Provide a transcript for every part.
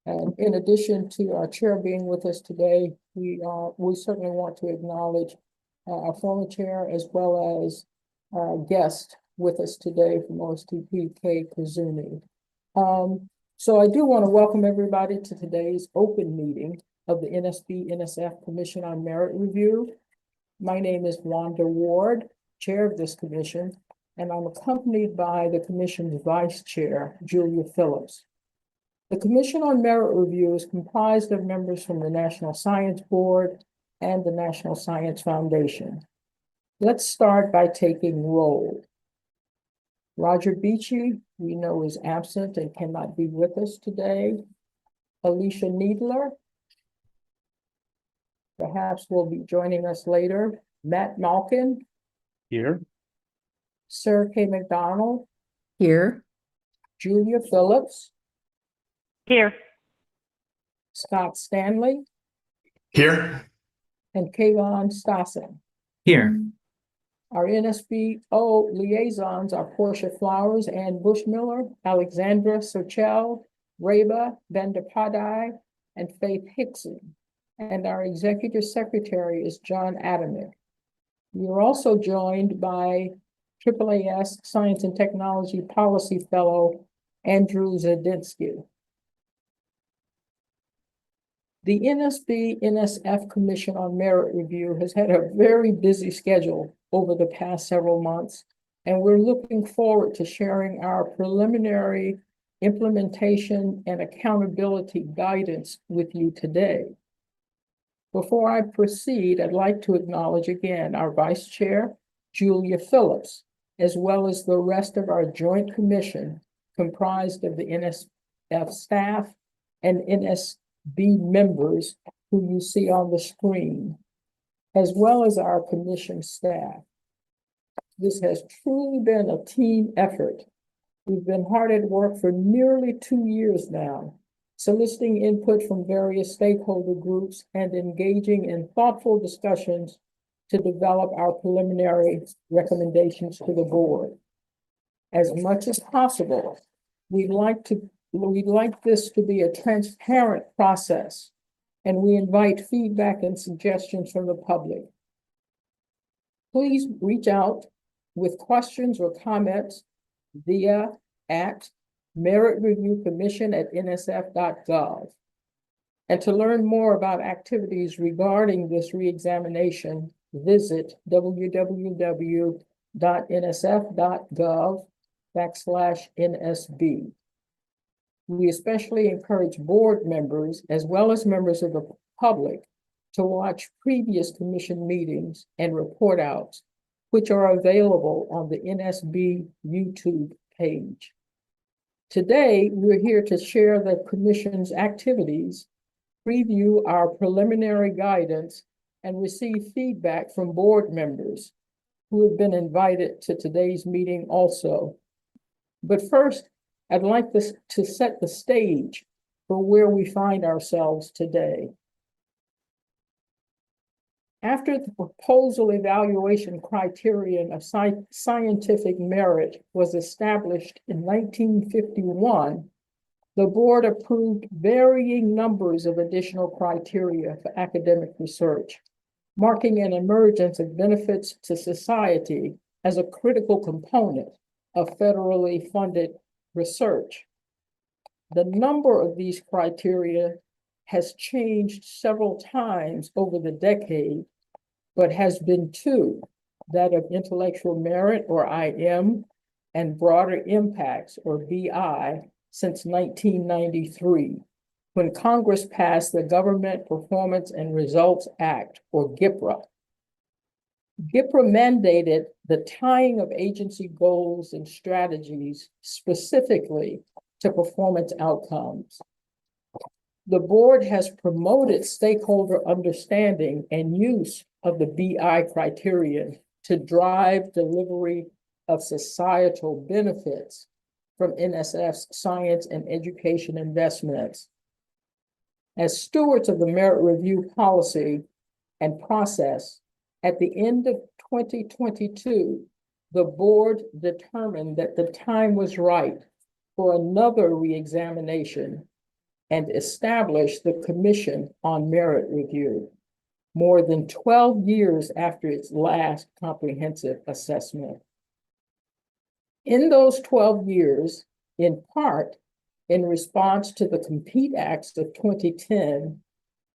And in addition to our chair being with us today, we certainly want to acknowledge our former chair as well as our guest with us today from OSTP, Kay Kazumi. So I do want to welcome everybody to today's open meeting of the NSB-NSF Commission on Merit Review. My name is Wanda Ward, chair of this commission, and I'm accompanied by the commission's vice chair, Julia Phillips. The Commission on Merit Review is comprised of members from the National Science Board and the National Science Foundation. Let's start by taking roll. Roger Beachy, we know, is absent and cannot be with us today. Alicia Needler, perhaps will be joining us later. Matt Malkin. Here. Sarah K. McDonald. Here. Julia Phillips. Here. Scott Stanley. Here. And Kayvon Stassen. Here. Our NSBO liaisons are Portia Flowers, Ann Bushmiller, Alexandra Sochel, Reba Bandapadai, and Faith Hickson. And our executive secretary is John Adamick. We are also joined by AAAS Science and Technology Policy Fellow Andrew Zadinsky. The NSB-NSF Commission on Merit Review has had a very busy schedule over the past several months, and we're looking forward to sharing our preliminary implementation and accountability guidance with you today. Before I proceed, I'd like to acknowledge again our Vice Chair, Julia Phillips, as well as the rest of our Joint Commission comprised of the NSF staff and NSB members who you see on the screen, as well as our commission staff. This has truly been a team effort. We've been hard at work for nearly 2 years now, soliciting input from various stakeholder groups and engaging in thoughtful discussions to develop our preliminary recommendations to the board. As much as possible, we'd like this to be a transparent process, and we invite feedback and suggestions from the public. Please reach out with questions or comments via meritreviewcommission@nsf.gov. And to learn more about activities regarding this reexamination, visit www.nsf.gov/NSB. We especially encourage board members, as well as members of the public, to watch previous commission meetings and report outs, which are available on the NSB YouTube page. Today, we're here to share the commission's activities, preview our preliminary guidance, and receive feedback from board members who have been invited to today's meeting also. But first, I'd like to set the stage for where we find ourselves today. After the proposal evaluation criterion of scientific merit was established in 1951, the board approved varying numbers of additional criteria for academic research, marking an emergence of benefits to society as a critical component of federally funded research. The number of these criteria has changed several times over the decade, but has been two: that of intellectual merit, or IM, and broader impacts, or BI, since 1993, when Congress passed the Government Performance and Results Act, or GPRA. GPRA mandated the tying of agency goals and strategies specifically to performance outcomes. The board has promoted stakeholder understanding and use of the BI criterion to drive delivery of societal benefits from NSF's science and education investments. As stewards of the merit review policy and process, at the end of 2022, the board determined that the time was right for another reexamination and established the Commission on Merit Review, more than 12 years after its last comprehensive assessment. In those 12 years, in part, in response to the Compete Acts of 2010,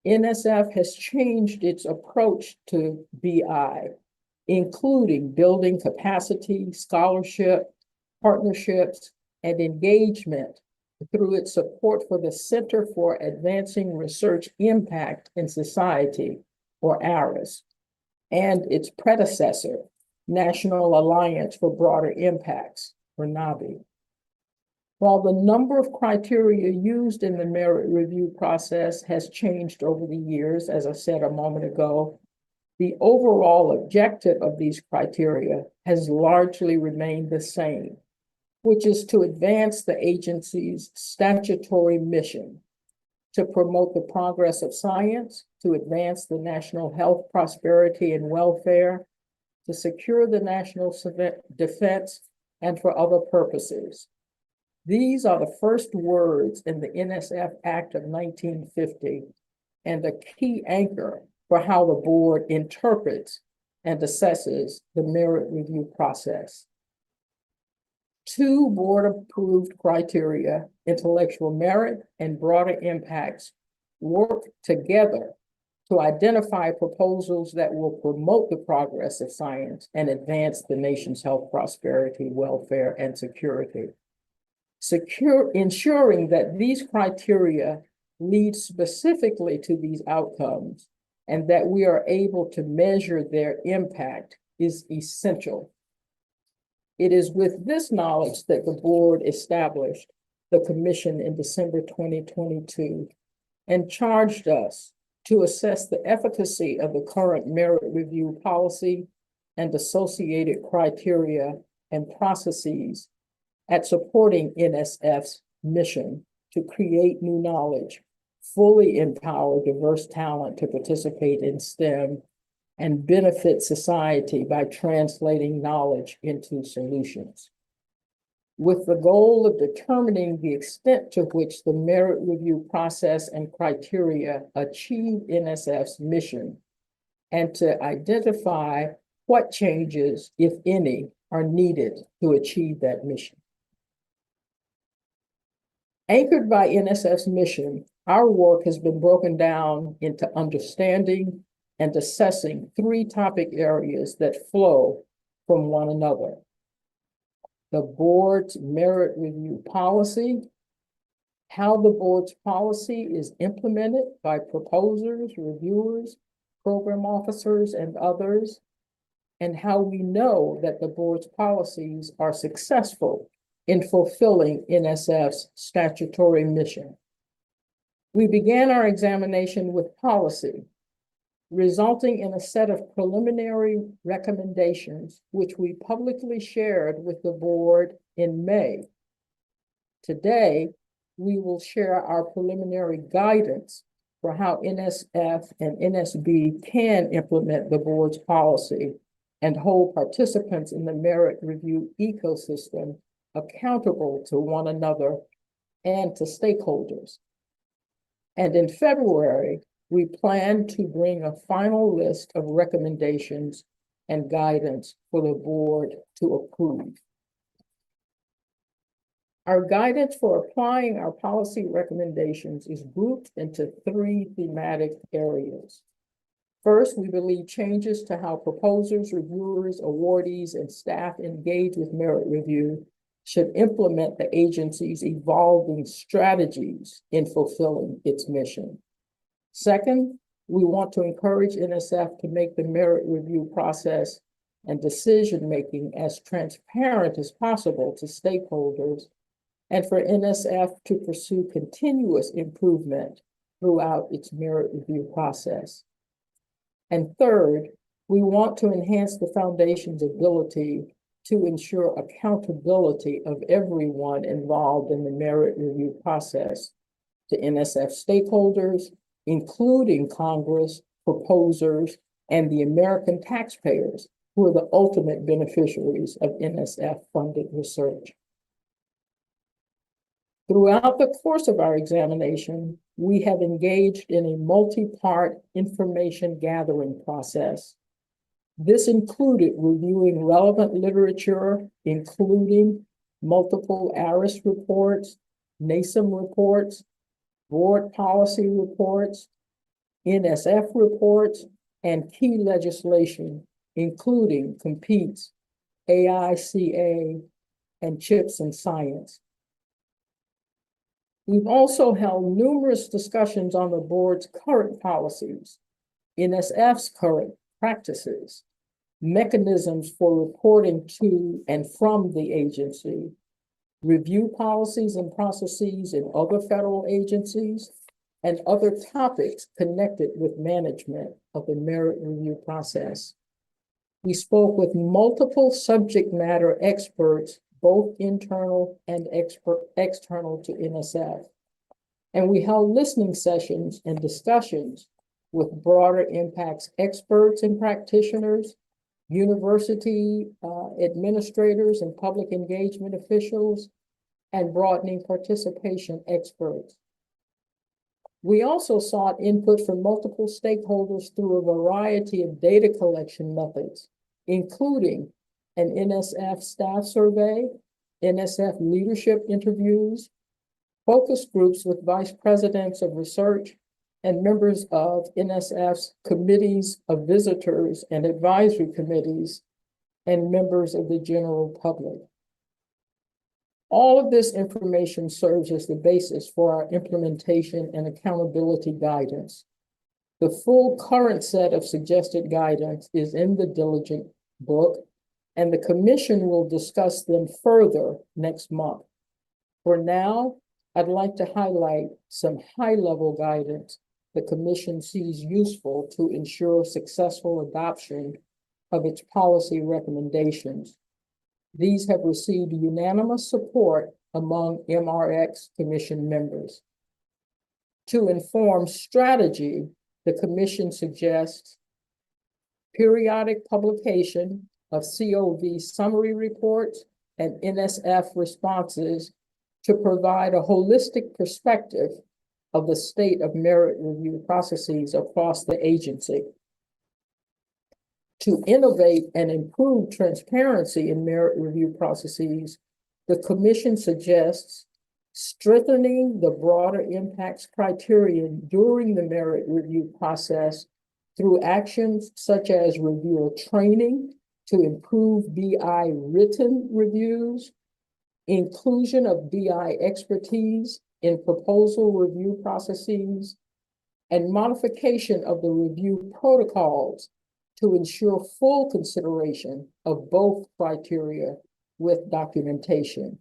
NSF has changed its approach to BI, including building capacity, scholarship, partnerships, and engagement through its support for the Center for Advancing Research Impact in Society, or ARIS, and its predecessor, National Alliance for Broader Impacts, or NABI. While the number of criteria used in the merit review process has changed over the years, as I said a moment ago, the overall objective of these criteria has largely remained the same, which is to advance the agency's statutory mission, to promote the progress of science, to advance the national health, prosperity, and welfare, to secure the national defense, and for other purposes. These are the first words in the NSF Act of 1950 and a key anchor for how the board interprets and assesses the merit review process. Two board-approved criteria, intellectual merit and broader impacts, work together to identify proposals that will promote the progress of science and advance the nation's health, prosperity, welfare, and security. Ensuring that these criteria lead specifically to these outcomes and that we are able to measure their impact is essential. It is with this knowledge that the board established the commission in December 2022 and charged us to assess the efficacy of the current merit review policy and associated criteria and processes at supporting NSF's mission to create new knowledge, fully empower diverse talent to participate in STEM, and benefit society by translating knowledge into solutions. With the goal of determining the extent to which the merit review process and criteria achieve NSF's mission, and to identify what changes, if any, are needed to achieve that mission. Anchored by NSF's mission, our work has been broken down into understanding and assessing three topic areas that flow from one another: the board's merit review policy, how the board's policy is implemented by proposers, reviewers, program officers, and others, and how we know that the board's policies are successful in fulfilling NSF's statutory mission. We began our examination with policy, resulting in a set of preliminary recommendations, which we publicly shared with the board in May. Today, we will share our preliminary guidance for how NSF and NSB can implement the board's policy and hold participants in the merit review ecosystem accountable to one another and to stakeholders. And in February, we plan to bring a final list of recommendations and guidance for the board to approve. Our guidance for applying our policy recommendations is grouped into three thematic areas. First, we believe changes to how proposers, reviewers, awardees, and staff engage with merit review should implement the agency's evolving strategies in fulfilling its mission. Second, we want to encourage NSF to make the merit review process and decision-making as transparent as possible to stakeholders, and for NSF to pursue continuous improvement throughout its merit review process. And third, we want to enhance the foundation's ability to ensure accountability of everyone involved in the merit review process to NSF stakeholders, including Congress, proposers, and the American taxpayers, who are the ultimate beneficiaries of NSF-funded research. Throughout the course of our examination, we have engaged in a multi-part information gathering process. This included reviewing relevant literature, including multiple ARIS reports, NASM reports, board policy reports, NSF reports, and key legislation, including COMPETES, AICA, and CHIPS and Science. We've also held numerous discussions on the board's current policies, NSF's current practices, mechanisms for reporting to and from the agency, review policies and processes in other federal agencies, and other topics connected with management of the merit review process. We spoke with multiple subject matter experts, both internal and external to NSF. And we held listening sessions and discussions with broader impacts experts and practitioners, university administrators and public engagement officials, and broadening participation experts. We also sought input from multiple stakeholders through a variety of data collection methods, including an NSF staff survey, NSF leadership interviews, focus groups with vice presidents of research, and members of NSF's committees of visitors and advisory committees, and members of the general public. All of this information serves as the basis for our implementation and accountability guidance. The full current set of suggested guidance is in the diligent book, and the commission will discuss them further next month. For now, I'd like to highlight some high-level guidance the commission sees useful to ensure successful adoption of its policy recommendations. These have received unanimous support among MRX commission members. To inform strategy, the commission suggests periodic publication of COV summary reports and NSF responses to provide a holistic perspective of the state of merit review processes across the agency. To innovate and improve transparency in merit review processes, the commission suggests strengthening the broader impacts criterion during the merit review process through actions such as reviewer training to improve BI written reviews, inclusion of BI expertise in proposal review processes, and modification of the review protocols to ensure full consideration of both criteria with documentation.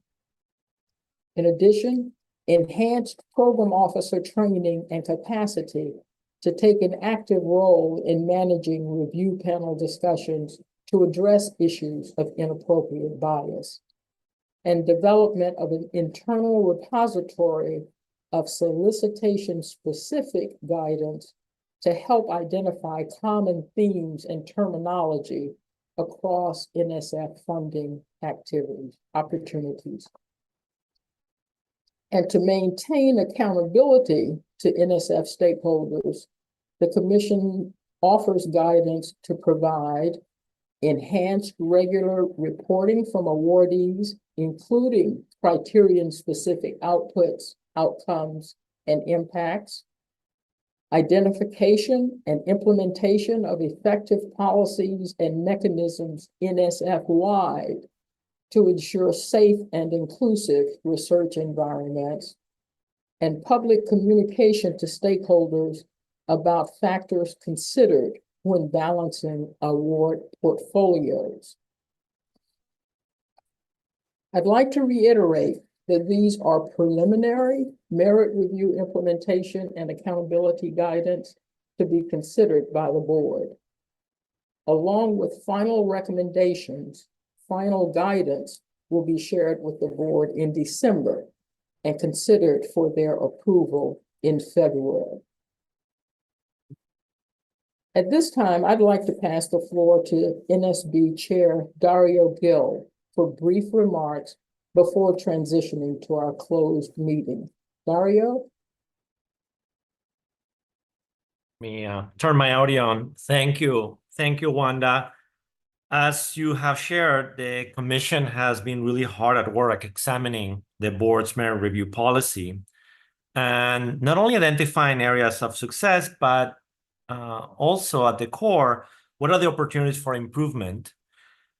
In addition, enhanced program officer training and capacity to take an active role in managing review panel discussions to address issues of inappropriate bias, and development of an internal repository of solicitation-specific guidance to help identify common themes and terminology across NSF funding opportunities. And to maintain accountability to NSF stakeholders, the commission offers guidance to provide enhanced regular reporting from awardees, including criterion-specific outputs, outcomes, and impacts, identification and implementation of effective policies and mechanisms NSF-wide to ensure safe and inclusive research environments, and public communication to stakeholders about factors considered when balancing award portfolios. I'd like to reiterate that these are preliminary merit review implementation and accountability guidance to be considered by the board. Along with final recommendations, final guidance will be shared with the board in December and considered for their approval in February. At this time, I'd like to pass the floor to NSB Chair Dario Gill for brief remarks before transitioning to our closed meeting. Dario? Let me turn my audio on. Thank you. Thank you, Wanda. As you have shared, the commission has been really hard at work examining the board's merit review policy and not only identifying areas of success, but also at the core, what are the opportunities for improvement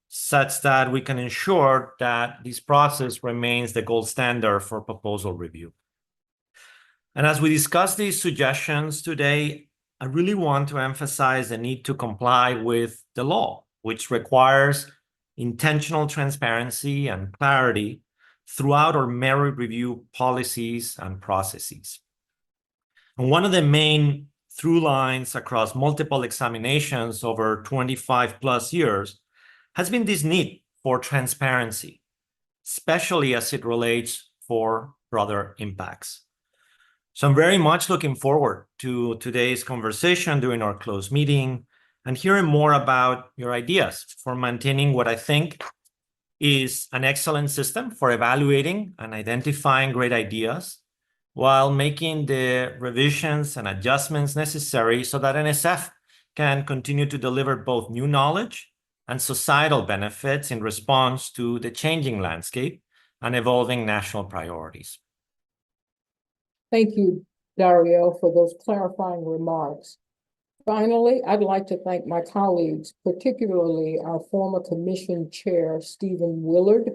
such that we can ensure that this process remains the gold standard for proposal review. And as we discuss these suggestions today, I really want to emphasize the need to comply with the law, which requires intentional transparency and clarity throughout our merit review policies and processes. And one of the main through lines across multiple examinations over 25 plus years has been this need for transparency, especially as it relates for broader impacts. So I'm very much looking forward to today's conversation during our closed meeting and hearing more about your ideas for maintaining what I think is an excellent system for evaluating and identifying great ideas while making the revisions and adjustments necessary so that NSF can continue to deliver both new knowledge and societal benefits in response to the changing landscape and evolving national priorities. Thank you, Dario, for those clarifying remarks. Finally, I'd like to thank my colleagues, particularly our former commission chair, Stephen Willard,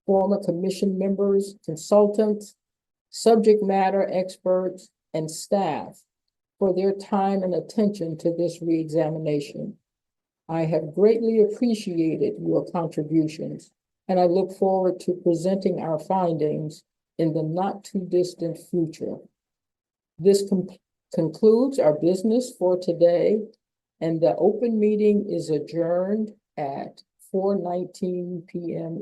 former commission members, consultants, subject matter experts, and staff for their time and attention to this reexamination. I have greatly appreciated your contributions, and I look forward to presenting our findings in the not-too-distant future. This concludes our business for today, and the open meeting is adjourned at 4:19 p.m.